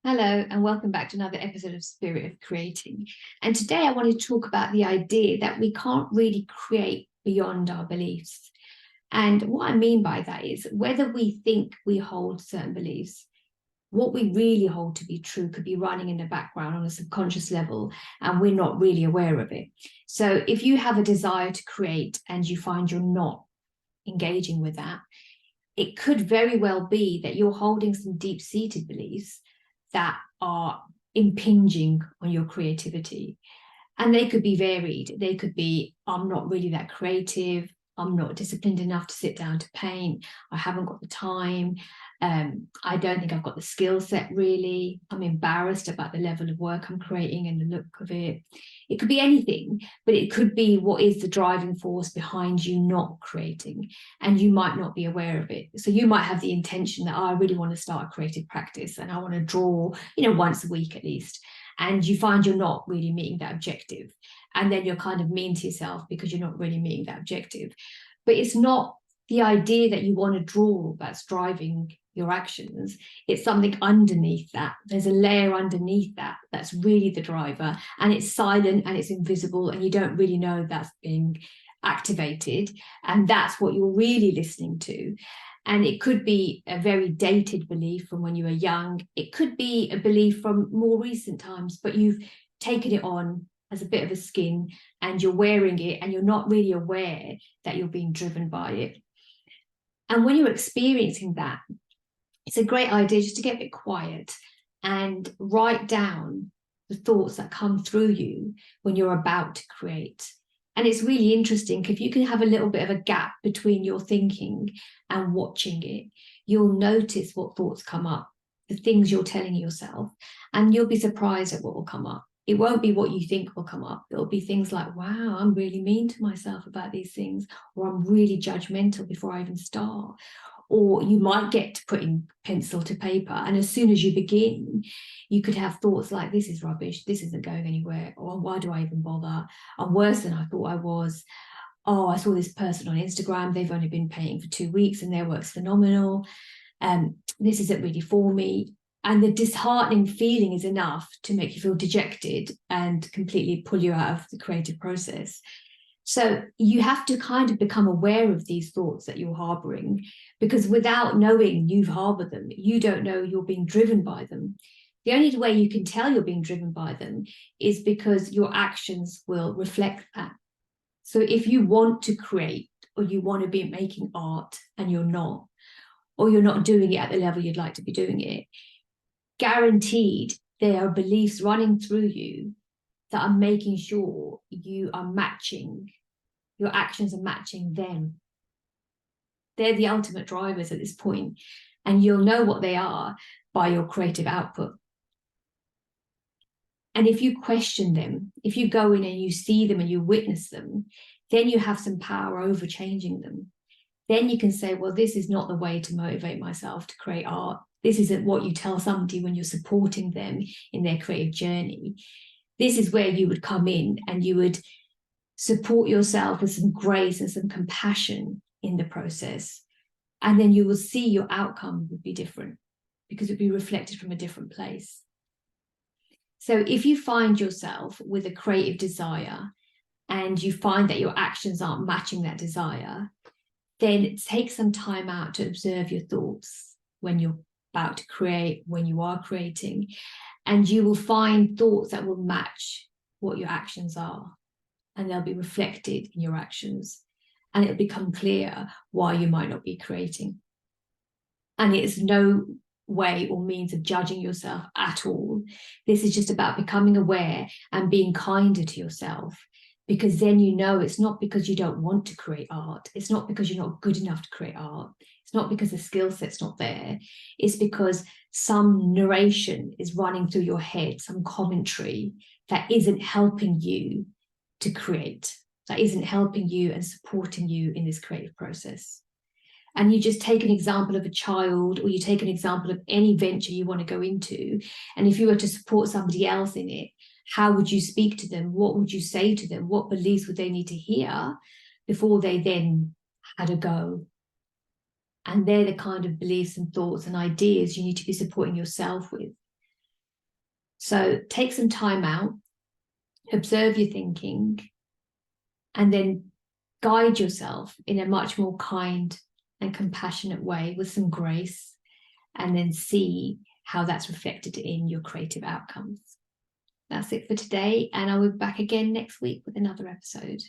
Hello, and welcome back to another episode of Spirit of Creating. And today I want to talk about the idea that we can't really create beyond our beliefs. And what I mean by that is whether we think we hold certain beliefs, what we really hold to be true could be running in the background on a subconscious level, and we're not really aware of it. So if you have a desire to create and you find you're not engaging with that, it could very well be that you're holding some deep-seated beliefs that are impinging on your creativity. And they could be varied. They could be, I'm not really that creative. I'm not disciplined enough to sit down to paint. I haven't got the time. I don't think I've got the skill set really. I'm embarrassed about the level of work I'm creating and the look of it. It could be anything, but it could be what is the driving force behind you not creating, and you might not be aware of it. So you might have the intention that, oh, I really want to start a creative practice and I want to draw, once a week at least. And you find you're not really meeting that objective. And then you're kind of mean to yourself because you're not really meeting that objective. But it's not the idea that you want to draw that's driving your actions. It's something underneath that. There's a layer underneath that that's really the driver, and it's silent and it's invisible, and you don't really know that's being activated, and that's what you're really listening to. And it could be a very dated belief from when you were young. It could be a belief from more recent times, but you've taken it on as a bit of a skin and you're wearing it and you're not really aware that you're being driven by it. And when you're experiencing that, it's a great idea just to get a bit quiet and write down the thoughts that come through you when you're about to create. And it's really interesting if you can have a little bit of a gap between your thinking and watching it, you'll notice what thoughts come up, the things you're telling yourself, and you'll be surprised at what will come up. It won't be what you think will come up. It'll be things like, wow, I'm really mean to myself about these things, or I'm really judgmental before I even start. Or you might get to putting pencil to paper, and as soon as you begin, you could have thoughts like, this is rubbish, this isn't going anywhere, or why do I even bother? I'm worse than I thought I was. Oh, I saw this person on Instagram, they've only been painting for 2 weeks and their work's phenomenal. This isn't really for me. And the disheartening feeling is enough to make you feel dejected and completely pull you out of the creative process. So you have to kind of become aware of these thoughts that you're harboring, because without knowing you've harbored them, you don't know you're being driven by them. The only way you can tell you're being driven by them is because your actions will reflect that. So if you want to create, or you want to be making art and you're not, or you're not doing it at the level you'd like to be doing it, guaranteed there are beliefs running through you that are making sure you are matching, your actions are matching them. They're the ultimate drivers at this point, and you'll know what they are by your creative output. And if you question them, if you go in and you see them and you witness them, then you have some power over changing them. Then you can say, well, this is not the way to motivate myself to create art. This isn't what you tell somebody when you're supporting them in their creative journey. This is where you would come in and you would support yourself with some grace and some compassion in the process. And then you will see your outcome would be different because it would be reflected from a different place. So if you find yourself with a creative desire and you find that your actions aren't matching that desire, then take some time out to observe your thoughts when you're about to create, when you are creating, and you will find thoughts that will match what your actions are, and they'll be reflected in your actions, and it'll become clear why you might not be creating. And it's no way or means of judging yourself at all. This is just about becoming aware and being kinder to yourself, because then you know it's not because you don't want to create art. It's not because you're not good enough to create art. It's not because the skill set's not there. It's because some narration is running through your head, some commentary that isn't helping you to create, that isn't helping you and supporting you in this creative process. And you just take an example of a child, or you take an example of any venture you want to go into. And if you were to support somebody else in it, how would you speak to them? What would you say to them? What beliefs would they need to hear before they then had a go? And they're the kind of beliefs and thoughts and ideas you need to be supporting yourself with. So take some time out, observe your thinking, and then guide yourself in a much more kind and compassionate way with some grace, and then see how that's reflected in your creative outcomes. That's it for today, and I'll be back again next week with another episode.